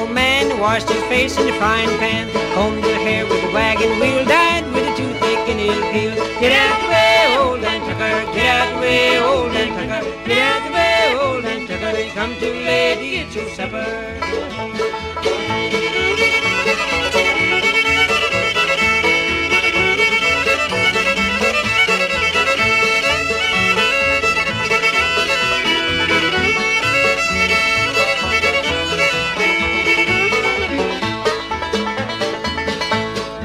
old man washed his face in the frying pan, combed his hair with a wagon wheel, died with a toothache in his heel. Get out the way, old and Tucker, get out the way, old and Tucker, get out the way, old and Tucker, you come too late to get your supper.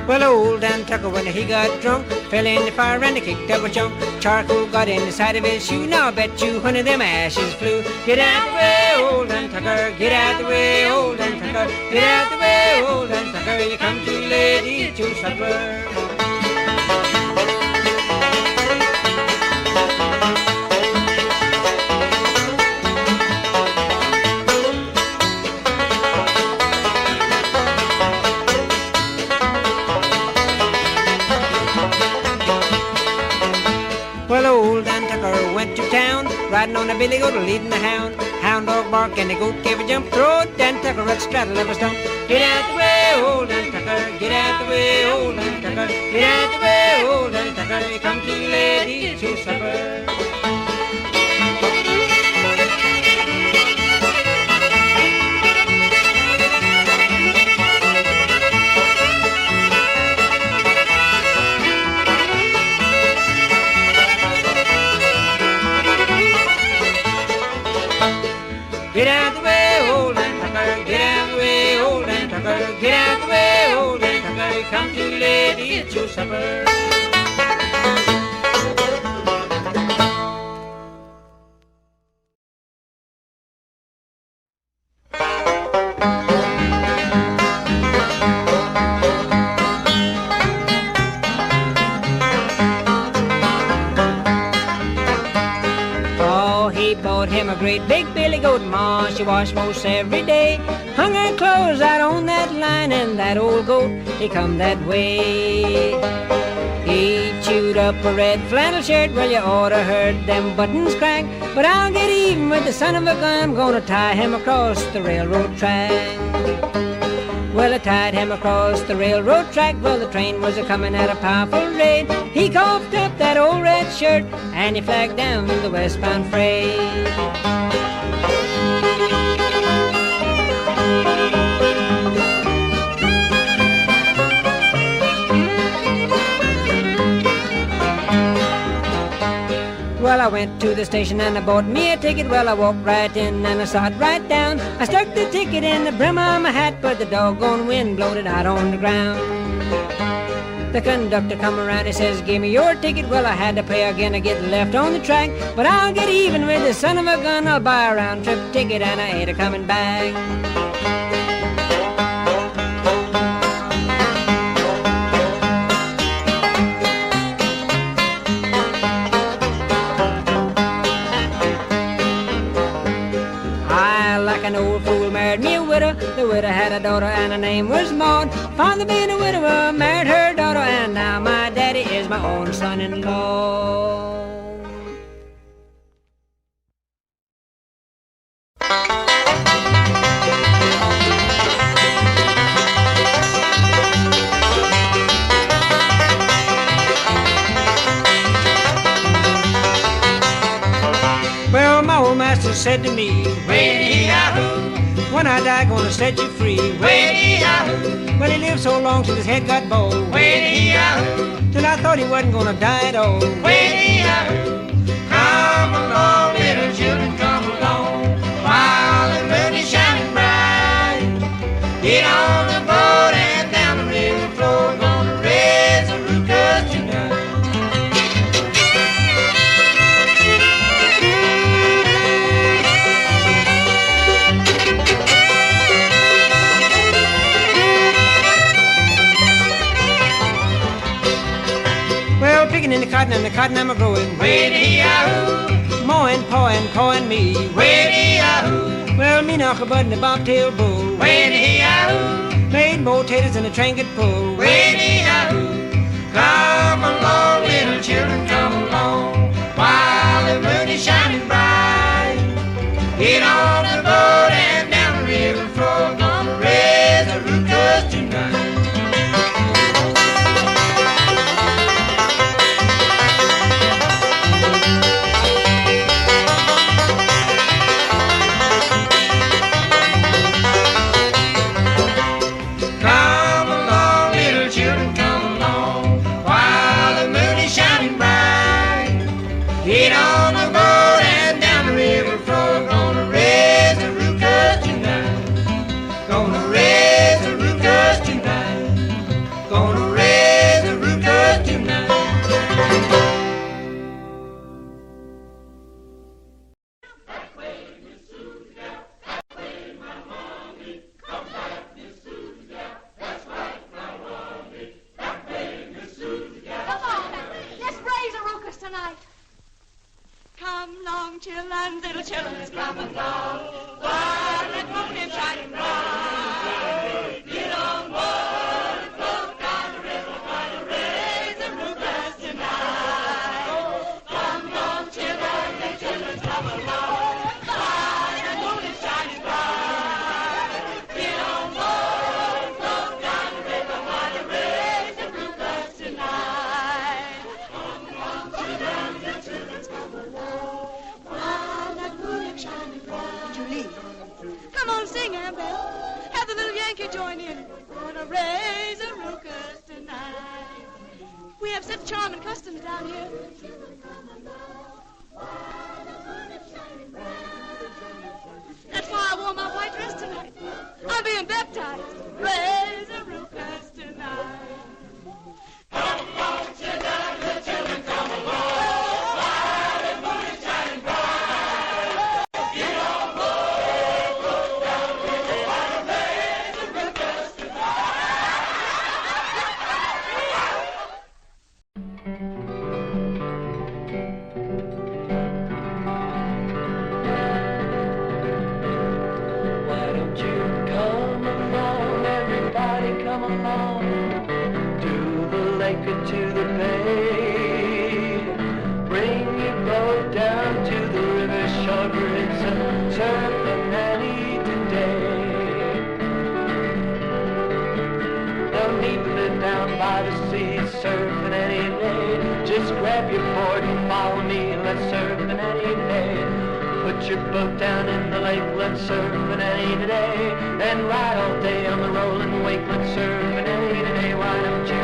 Well, old Dan Tucker, when he got drunk, fell in the fire and he kicked up a chunk. Charcoal got in the side of his shoe. Now I bet you one of them ashes flew. Get out the way, old Dan Tucker, get out the way, old Dan Tucker, get out the way, old Dan Tucker, you come too late to eat your supper. Riding on a billy goat, leading the hound. Hound dog bark and the goat gave a jump. Throw it, Dan Tucker, right straddle of a stump. Get out the way, old Dan Tucker, get out the way, old Dan Tucker, get out the way, old Dan Tucker, you come too late to eat your supper. Get out the way, old Dan Tucker, get out the way, old Dan Tucker, get out the way, old Dan Tucker, you come too late to eat your supper. A great big billy goat ma, she washed most every day. Hung her clothes out on that line, and that old goat, he come that way. He chewed up a red flannel shirt, well you oughta heard them buttons crack. But I'll get even with the son of a gun, I'm gonna tie him across the railroad track. Well, I tied him across the railroad track. Well, the train was a-comin' at a powerful rate. He coughed up that old red shirt, and he flagged down the westbound freight. Well, I went to the station and I bought me a ticket. Well, I walked right in and I sat right down. I stuck the ticket in the brim of my hat, but the doggone wind blowed it out on the ground. The conductor come around, he says, give me your ticket. Well, I had to pay again to get left on the track. But I'll get even with the son of a gun. I'll buy a round-trip ticket and I ain't a-coming back. An old fool married me a widow. The widow had a daughter and her name was Maud. Father being a widower married her daughter, and now my daddy is my own son-in-law. Well, my old master said to me, Way-dee-yahoo, when I die, gonna set you free. Way-dee-yahoo, well, he lived so long till his head got bald. Way-dee-yahoo, till I thought he wasn't gonna die at all. Way-dee-yahoo, come along, little children, come along, while the moon is shining bright. Get on the boat and down the river floor, gonna raise a ruckus tonight. Picking in the cotton and the cotton I'm a-growing. Way-dee-yahoo, mowing, pawing me. Way-dee-yahoo, well, me knock a bud in the bobtail bull. Way-dee-yahoo, made more taters than a train could pull. Way-dee-yahoo, come along, little children, come along, while the moon is shining bright. Get on the boat and down the river floor, gonna race ruckus tonight. Come along, little children, come along, while the moon is shining bright. Get on the boat and down the river floor, gonna raise the ruckus tonight. Gonna raise the ruckus tonight. Gonna raise the ruckus tonight. Come on, let's raise a ruckus tonight. Come along, children, little children, come along, while the moon is shining bright. Get on board and float down the river, gonna raise a ruckus tonight. Come along, children, little children, come along, while the moon is shining bright. Get on board and float down the river, gonna raise a ruckus tonight. Come along, children, little children, come along, while that moon is shining bright. Julie, come on, sing, Annabelle. Have the little Yankee join in. We're gonna raise a ruckus tonight. We have such charming customs down here. That's why I wore my white dress tonight. I'm being baptized. Raise a ruckus tonight. Come along, children, little children, come along, while the moon is shining bright. Get on board, float down the river, wanna raise a ruckus tonight. Why don't you come along, everybody come along, to the lake or to the bay. Bring your boat down to the river shore, for it's a surfing nanny today. No need to live down by the sea, surfing any day. Just grab your board and follow me, let's surf an any day. Put your boat down in the lake, let's surf an any today. And ride all day on the rolling wake, let's surf an any today. Why don't you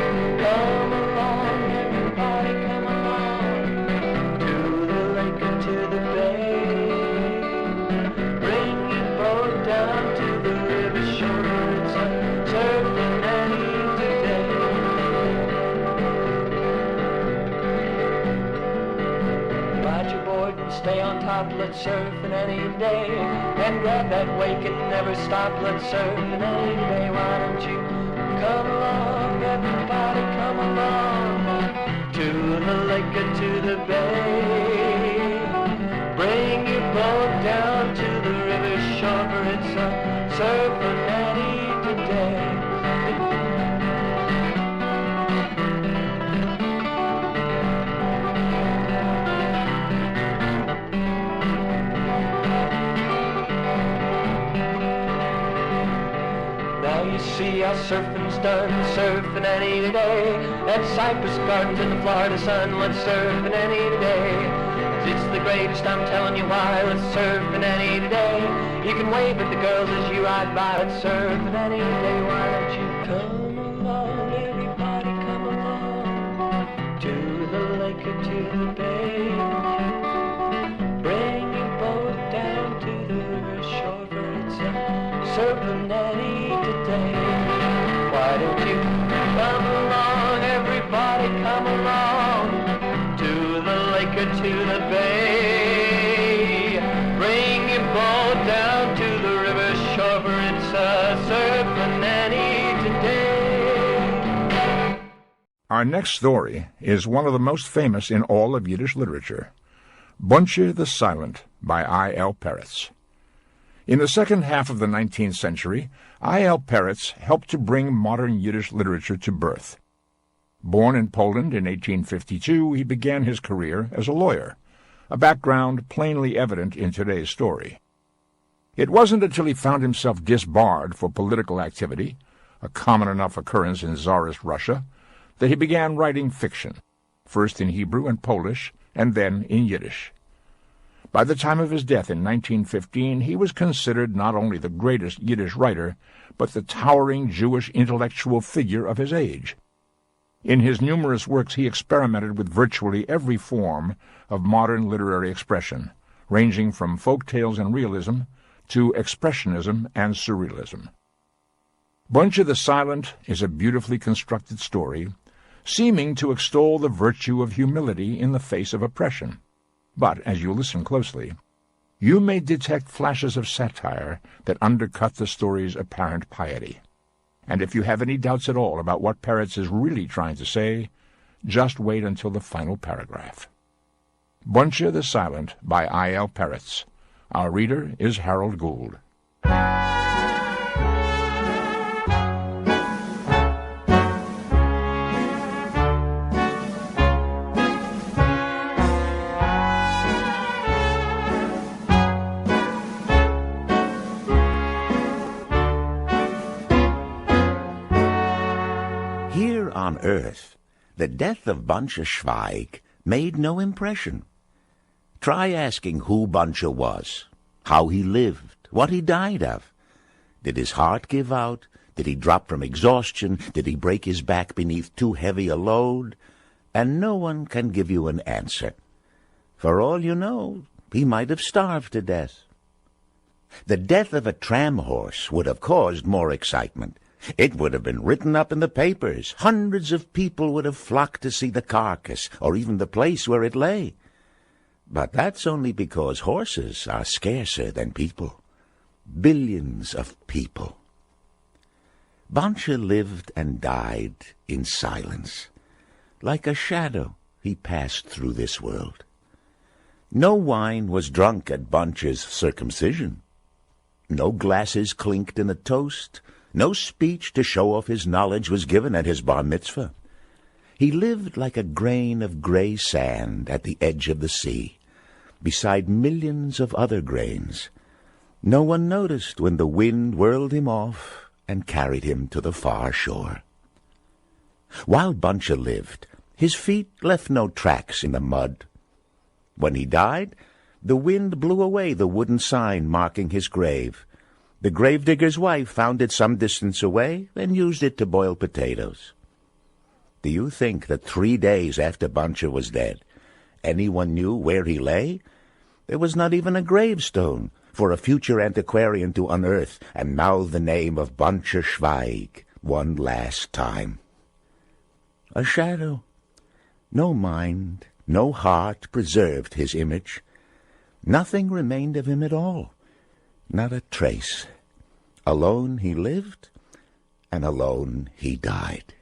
come along, everybody come along, to the lake or to the bay. Bring your boat down to the river shore, it's a surf an any today. Ride your board and stay on top, let's surf an any day. And grab that wake and never stop, let's surf an any day. Why don't you come along, everybody come along, to the lake or to the bay. Bring your boat down to the river shore, for it's a surf an any today. Now you see how surfing's done, surfing any today. At Cypress Gardens in the Florida sun, let's surf an any today. 'Cause it's the greatest, I'm telling you why, let's surf an any today. You can wave at the girls as you ride by, let's surf an any today. Why don't you come along, everybody come along, to the lake or to the bay. Bring your boat down to the river shore, for it's a surfing any today. Why don't you come along, everybody come along, to the lake or to the bay. Bring your boat down to the river shore, for it's a surfing any today. Our next story is one of the most famous in all of Yiddish literature, Bontshe the Silent by I. L. Peretz. In the second half of the 19th century, I. L. Peretz helped to bring modern Yiddish literature to birth. Born in Poland in 1852, he began his career as a lawyer, a background plainly evident in today's story. It wasn't until he found himself disbarred for political activity, a common enough occurrence in Tsarist Russia, that he began writing fiction, first in Hebrew and Polish, and then in Yiddish. By the time of his death in 1915, he was considered not only the greatest Yiddish writer, but the towering Jewish intellectual figure of his age. In his numerous works he experimented with virtually every form of modern literary expression, ranging from folk tales and realism to expressionism and surrealism. Bontshe the Silent is a beautifully constructed story, seeming to extol the virtue of humility in the face of oppression. But, as you listen closely, you may detect flashes of satire that undercut the story's apparent piety. And if you have any doubts at all about what Peretz is really trying to say, just wait until the final paragraph. Bontshe the Silent by I. L. Peretz. Our reader is Harold Gould. Here on earth, the death of Bontshe Schweig made no impression. Try asking who Bontsche was, how he lived, what he died of. Did his heart give out? Did he drop from exhaustion? Did he break his back beneath too heavy a load? And no one can give you an answer. For all you know, he might have starved to death. The death of a tram horse would have caused more excitement. It would have been written up in the papers. Hundreds of people would have flocked to see the carcass, or even the place where it lay. But that's only because horses are scarcer than people. Billions of people. Bontsche lived and died in silence. Like a shadow, he passed through this world. No wine was drunk at Bontsche's circumcision. No glasses clinked in a toast. No speech to show off his knowledge was given at his bar mitzvah. He lived like a grain of gray sand at the edge of the sea, beside millions of other grains. No one noticed when the wind whirled him off and carried him to the far shore. While Bontsche lived, his feet left no tracks in the mud. When he died, the wind blew away the wooden sign marking his grave. The gravedigger's wife found it some distance away and used it to boil potatoes. Do you think that 3 days after Bontsche was dead, anyone knew where he lay? There was not even a gravestone for a future antiquarian to unearth and mouth the name of Bontsche Schweig one last time. A shadow. No mind, no heart preserved his image. Nothing remained of him at all. Not a trace. Alone he lived, and alone he died.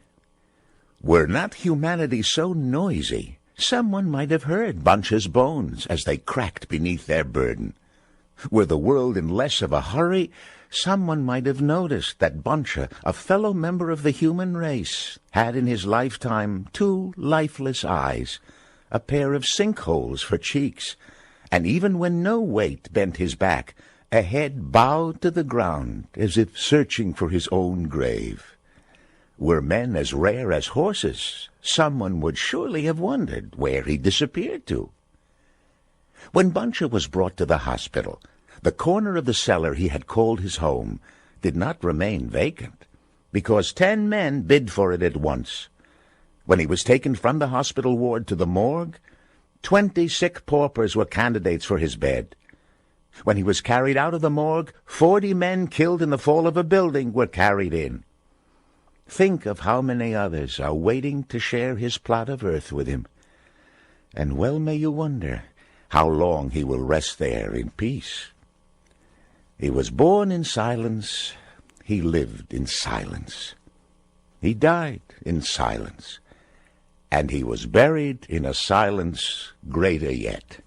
Were not humanity so noisy, someone might have heard Bontsche's bones as they cracked beneath their burden. Were the world in less of a hurry, someone might have noticed that Bontsche, a fellow member of the human race, had in his lifetime 2 lifeless eyes, a pair of sinkholes for cheeks, and even when no weight bent his back, a head bowed to the ground as if searching for his own grave. Were men as rare as horses, someone would surely have wondered where he disappeared to. When Bontsche was brought to the hospital, the corner of the cellar he had called his home did not remain vacant, because 10 men bid for it at once. When he was taken from the hospital ward to the morgue, 20 sick paupers were candidates for his bed. When he was carried out of the morgue, 40 men killed in the fall of a building were carried in. Think of how many others are waiting to share his plot of earth with him. And well may you wonder how long he will rest there in peace. He was born in silence. He lived in silence. He died in silence. And he was buried in a silence greater yet.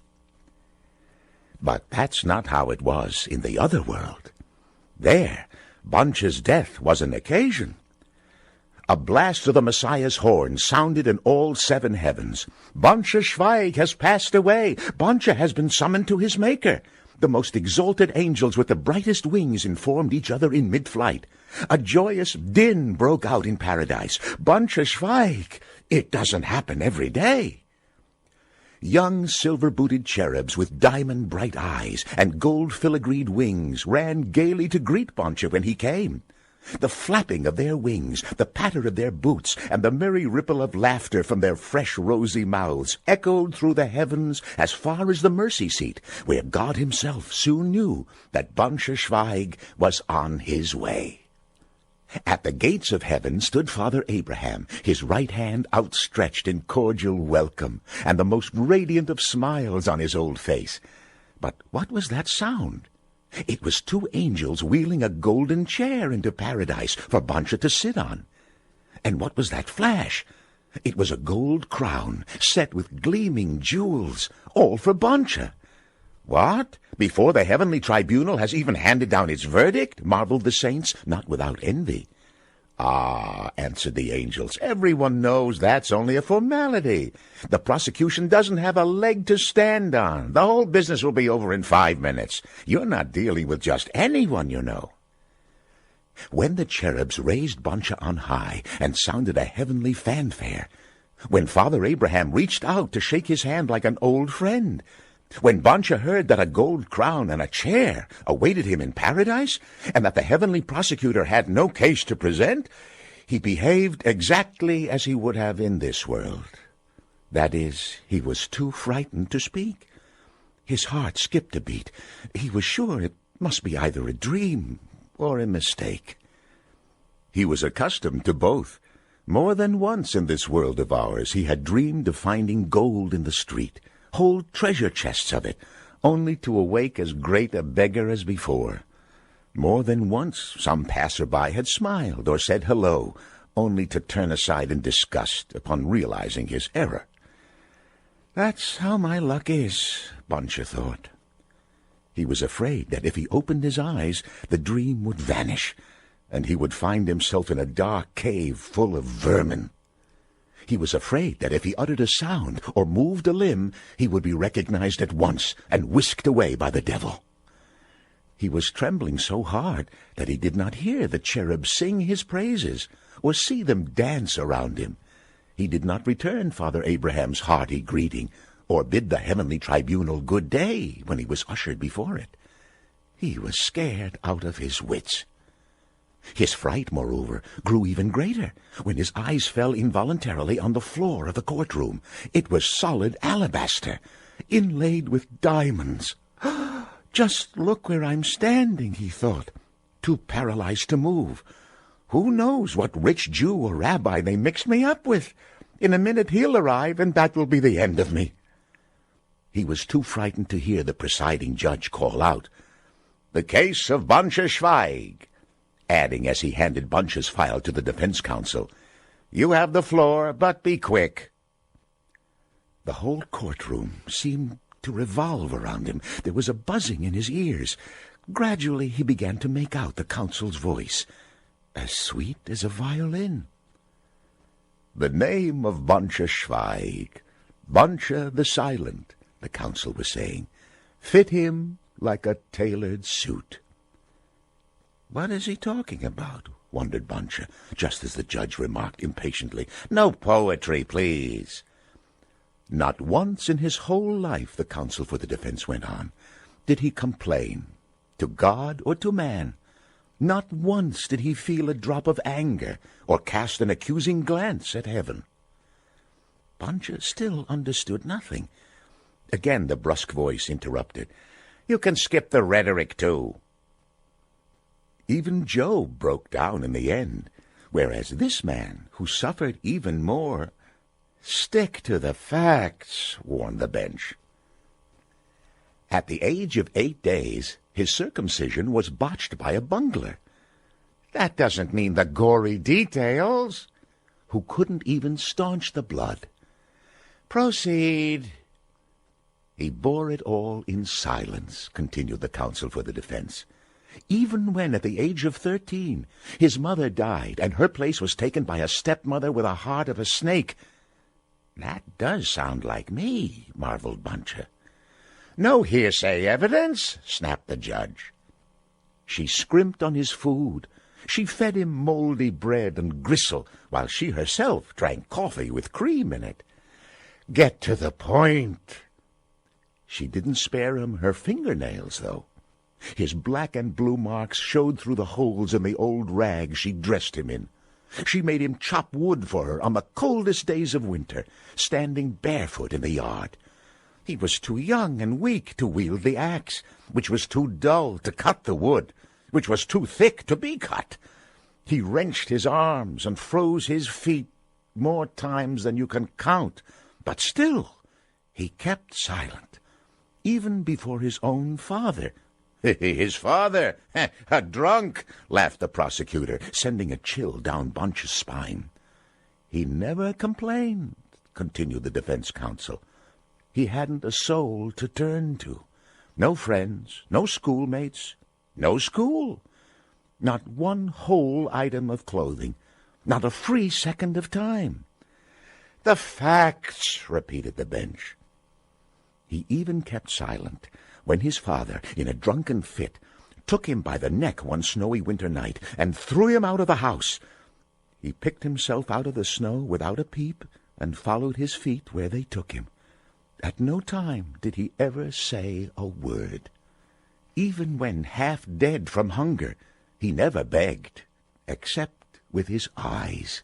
But that's not how it was in the other world. There, Bontsche's death was an occasion. A blast of the Messiah's horn sounded in all 7 heavens. Bontsche Schweig has passed away. Bontsche has been summoned to his Maker. The most exalted angels with the brightest wings informed each other in mid-flight. A joyous din broke out in paradise. Bontshe Schweig! It doesn't happen every day. Young silver-booted cherubs with diamond-bright eyes and gold filigreed wings ran gaily to greet Bontshe when he came. The flapping of their wings, the patter of their boots, and the merry ripple of laughter from their fresh rosy mouths echoed through the heavens as far as the mercy seat, where God himself soon knew that Bontshe Schweig was on his way. At the gates of heaven stood Father Abraham, his right hand outstretched in cordial welcome, and the most radiant of smiles on his old face. But what was that sound? It was two angels wheeling a golden chair into paradise for Bontshe to sit on. And what was that flash? It was a gold crown set with gleaming jewels, all for Bontshe. What? Before the heavenly tribunal has even handed down its verdict? Marveled the saints, not without envy. Ah, answered the angels, everyone knows that's only a formality. The prosecution doesn't have a leg to stand on. The whole business will be over in 5 minutes. You're not dealing with just anyone, you know. When the cherubs raised Bontshe on high and sounded a heavenly fanfare, when Father Abraham reached out to shake his hand like an old friend, when Bontshe heard that a gold crown and a chair awaited him in paradise, and that the heavenly prosecutor had no case to present, he behaved exactly as he would have in this world. That is, he was too frightened to speak. His heart skipped a beat. He was sure it must be either a dream or a mistake. He was accustomed to both. More than once in this world of ours he had dreamed of finding gold in the street, whole treasure chests of it, only to awake as great a beggar as before. More than once some passer-by had smiled or said hello, only to turn aside in disgust upon realizing his error. That's how my luck is, Bontshe thought. He was afraid that if he opened his eyes, the dream would vanish, and he would find himself in a dark cave full of vermin. He was afraid that if he uttered a sound or moved a limb, he would be recognized at once and whisked away by the devil. He was trembling so hard that he did not hear the cherubs sing his praises or see them dance around him. He did not return Father Abraham's hearty greeting or bid the heavenly tribunal good day when he was ushered before it. He was scared out of his wits. His fright, moreover, grew even greater when his eyes fell involuntarily on the floor of the courtroom. It was solid alabaster, inlaid with diamonds. Just look where I'm standing, he thought, too paralyzed to move. Who knows what rich Jew or rabbi they mixed me up with? In a minute he'll arrive, and that will be the end of me. He was too frightened to hear the presiding judge call out, "The case of Bontshe Schweig," adding as he handed Bontshe's file to the defense counsel, "You have the floor, but be quick." The whole courtroom seemed to revolve around him. There was a buzzing in his ears. Gradually he began to make out the counsel's voice, as sweet as a violin. "The name of Bontshe Schweig, Bontshe the Silent," the counsel was saying, "fit him like a tailored suit." "What is he talking about?" wondered Bontshe, just as the judge remarked impatiently, "No poetry, please." Not once in his whole life, the counsel for the defense went on, did he complain, to God or to man. Not once did he feel a drop of anger or cast an accusing glance at heaven. Bontshe still understood nothing. Again the brusque voice interrupted, "You can skip the rhetoric, too." Even Job broke down in the end, whereas this man, who suffered even more— "Stick to the facts," warned the bench. At the age of 8 days, his circumcision was botched by a bungler. That doesn't mean the gory details. Who couldn't even staunch the blood. "Proceed." He bore it all in silence, continued the counsel for the defense. Even when, at the age of 13, his mother died and her place was taken by a stepmother with a heart of a snake. "That does sound like me," marveled Bontshe. "No hearsay evidence," snapped the judge. She scrimped on his food, She fed him mouldy bread and gristle, while she herself drank coffee with cream in it. "Get to the point." She didn't spare him her fingernails, though. His black and blue marks showed through the holes in the old rag she dressed him in. She made him chop wood for her on the coldest days of winter, standing barefoot in the yard. He was too young and weak to wield the axe, which was too dull to cut the wood, which was too thick to be cut. He wrenched his arms and froze his feet more times than you can count, but still he kept silent, even before his own father. "His father? A drunk," laughed the prosecutor, sending a chill down Bontshe's spine. "He never complained," continued the defense counsel. "He hadn't a soul to turn to. No friends, no schoolmates, no school. Not one whole item of clothing, not a free second of time." "The facts," repeated the bench. He even kept silent when his father, in a drunken fit, took him by the neck one snowy winter night and threw him out of the house. He picked himself out of the snow without a peep and followed his feet where they took him. At no time did he ever say a word. Even when half dead from hunger, he never begged, except with his eyes.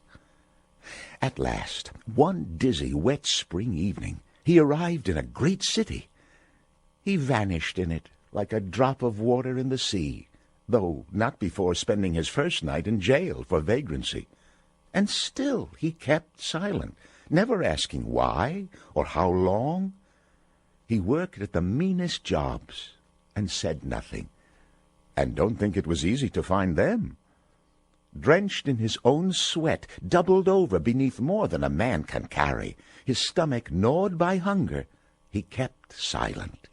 At last, one dizzy, wet spring evening, he arrived in a great city. He vanished in it like a drop of water in the sea, though not before spending his first night in jail for vagrancy. And still he kept silent, never asking why or how long. He worked at the meanest jobs and said nothing, and don't think it was easy to find them. Drenched in his own sweat, doubled over beneath more than a man can carry, his stomach gnawed by hunger, he kept silent.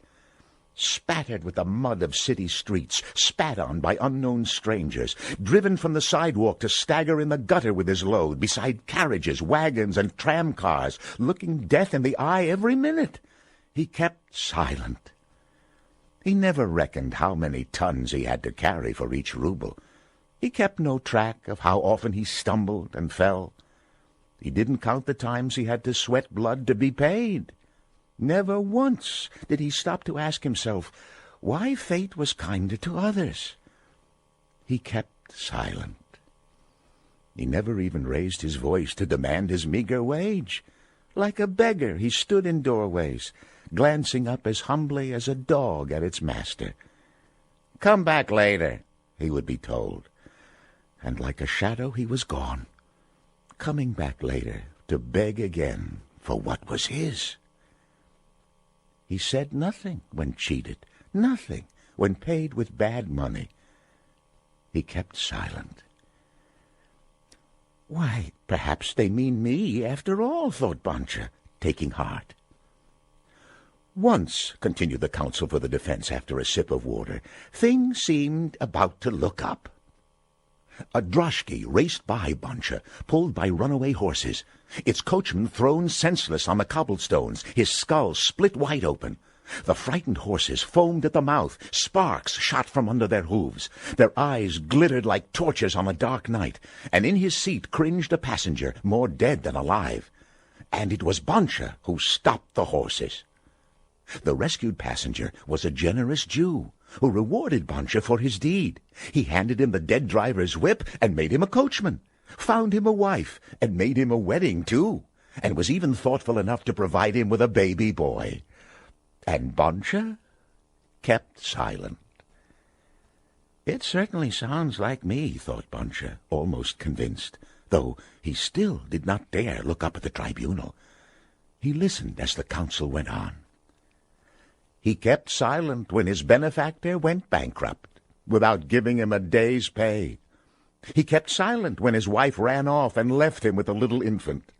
Spattered with the mud of city streets, spat on by unknown strangers, driven from the sidewalk to stagger in the gutter with his load, beside carriages, wagons, and tramcars, looking death in the eye every minute, he kept silent. He never reckoned how many tons he had to carry for each ruble. He kept no track of how often he stumbled and fell. He didn't count the times he had to sweat blood to be paid. Never once did he stop to ask himself why fate was kinder to others. He kept silent. He never even raised his voice to demand his meager wage. Like a beggar, he stood in doorways, glancing up as humbly as a dog at its master. "Come back later," he would be told. And like a shadow he was gone, coming back later to beg again for what was his. He said nothing when cheated, nothing when paid with bad money. He kept silent. "Why, perhaps they mean me after all," thought Bontshe, taking heart. "Once," continued the counsel for the defense after a sip of water, "things seemed about to look up. A droshky raced by Bontshe, pulled by runaway horses, its coachman thrown senseless on the cobblestones, his skull split wide open. The frightened horses foamed at the mouth, sparks shot from under their hooves, their eyes glittered like torches on a dark night, and in his seat cringed a passenger, more dead than alive. And it was Bontshe who stopped the horses. The rescued passenger was a generous Jew, who rewarded Bontshe for his deed. He handed him the dead driver's whip and made him a coachman, found him a wife and made him a wedding, too, and was even thoughtful enough to provide him with a baby boy. And Bontshe kept silent. "It certainly sounds like me," thought Bontshe, almost convinced, though he still did not dare look up at the tribunal. He listened as the counsel went on. "He kept silent when his benefactor went bankrupt, without giving him a day's pay. He kept silent when his wife ran off and left him with a little infant.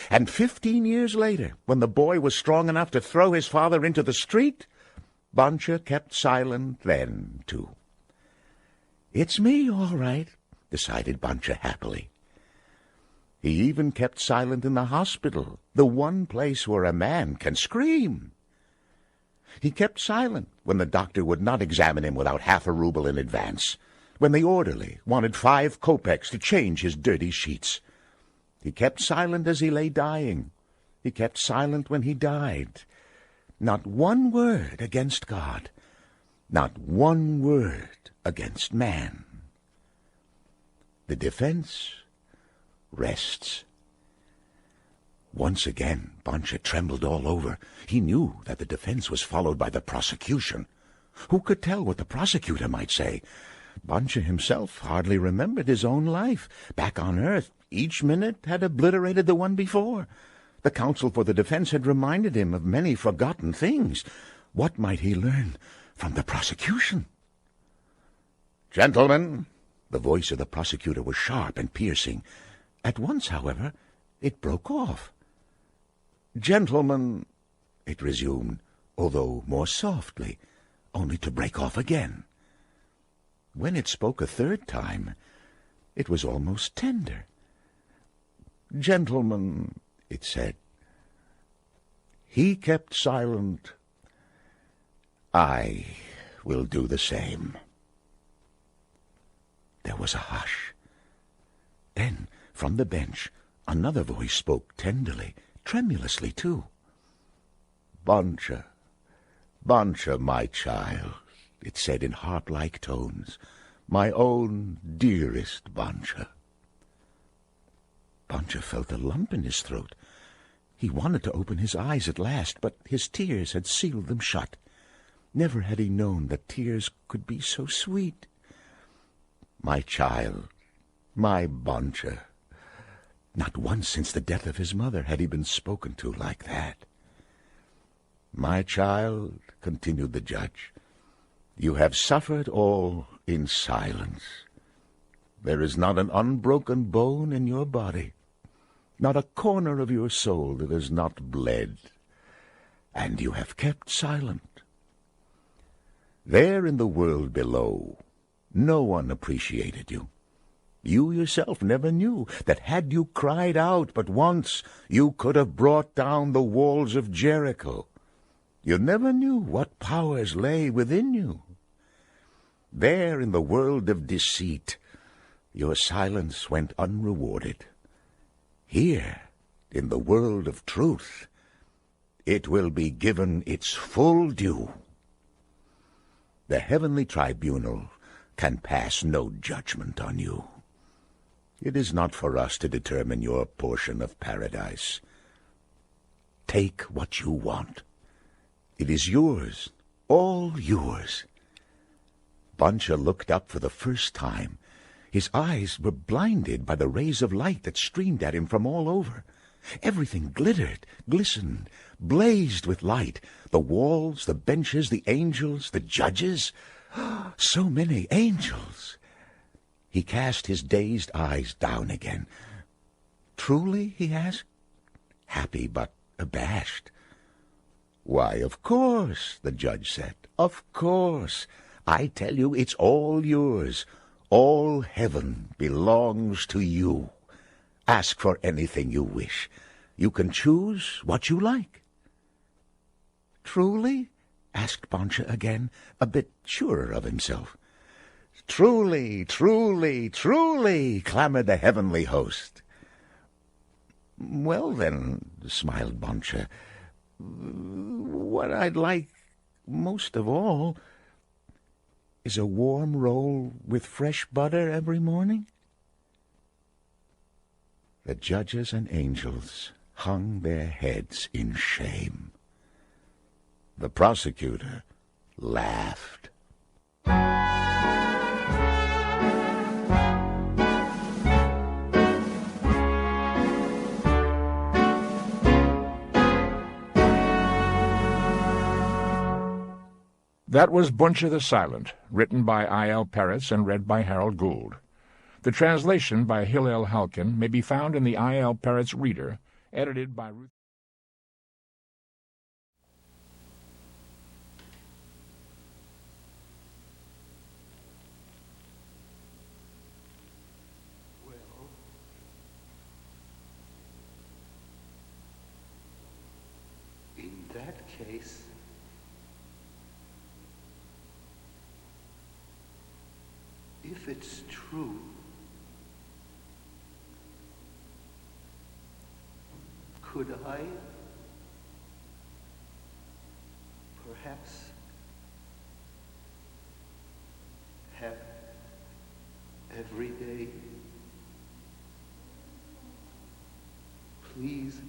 And 15 years later, when the boy was strong enough to throw his father into the street, Bontshe kept silent then, too. It's me, all right, decided Bontshe happily. He even kept silent in the hospital, the one place where a man can scream. He kept silent when the doctor would not examine him without half a ruble in advance, when the orderly wanted 5 kopecks to change his dirty sheets. He kept silent as he lay dying. He kept silent when he died. Not one word against God. Not one word against man. The defense rests. Once again, Bontshe trembled all over. He knew that the defense was followed by the prosecution. Who could tell what the prosecutor might say? Bontshe himself hardly remembered his own life. Back on earth, each minute had obliterated the one before. The counsel for the defense had reminded him of many forgotten things. What might he learn from the prosecution? "Gentlemen," the voice of the prosecutor was sharp and piercing. At once, however, it broke off. "Gentlemen," it resumed, although more softly, only to break off again. When it spoke a third time, it was almost tender. "Gentlemen," it said, "he kept silent. I will do the same." There was a hush. Then, from the bench, another voice spoke tenderly, tremulously too. "Bontshe, Bontshe, my child," it said in harp-like tones, "my own dearest Bontshe." Bontshe felt a lump in his throat. He wanted to open his eyes at last, but his tears had sealed them shut. Never had he known that tears could be so sweet. "My child, my Bontshe." Not once since the death of his mother had he been spoken to like that. "My child," continued the judge, "you have suffered all in silence. There is not an unbroken bone in your body, not a corner of your soul that has not bled, and you have kept silent. There in the world below, no one appreciated you. You yourself never knew that had you cried out but once, you could have brought down the walls of Jericho. You never knew what powers lay within you. There in the world of deceit, your silence went unrewarded. Here, in the world of truth, it will be given its full due. The heavenly tribunal can pass no judgment on you. It is not for us to determine your portion of paradise. Take what you want. It is yours, all yours." Bontshe looked up for the first time. His eyes were blinded by the rays of light that streamed at him from all over. Everything glittered, glistened, blazed with light. The walls, the benches, the angels, the judges. So many angels! He cast his dazed eyes down again. "Truly?" he asked, happy but abashed. "Why, of course," the judge said. "Of course. I tell you, it's all yours. All heaven belongs to you. Ask for anything you wish. You can choose what you like." "Truly?" asked Bontshe again, a bit surer of himself. "Truly, truly, truly," clamored the heavenly host. "Well, then," smiled Bontshe, "what I'd like most of all is a warm roll with fresh butter every morning." The judges and angels hung their heads in shame. The prosecutor laughed. That was Bontshe the Silent, written by I. L. Peretz and read by Harold Gould. The translation by Hillel Halkin may be found in the I. L. Peretz Reader, edited by Ruth. Well, in that case, if it's true, could I perhaps have every day, please,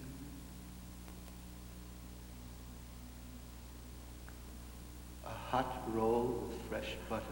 a hot roll with fresh butter,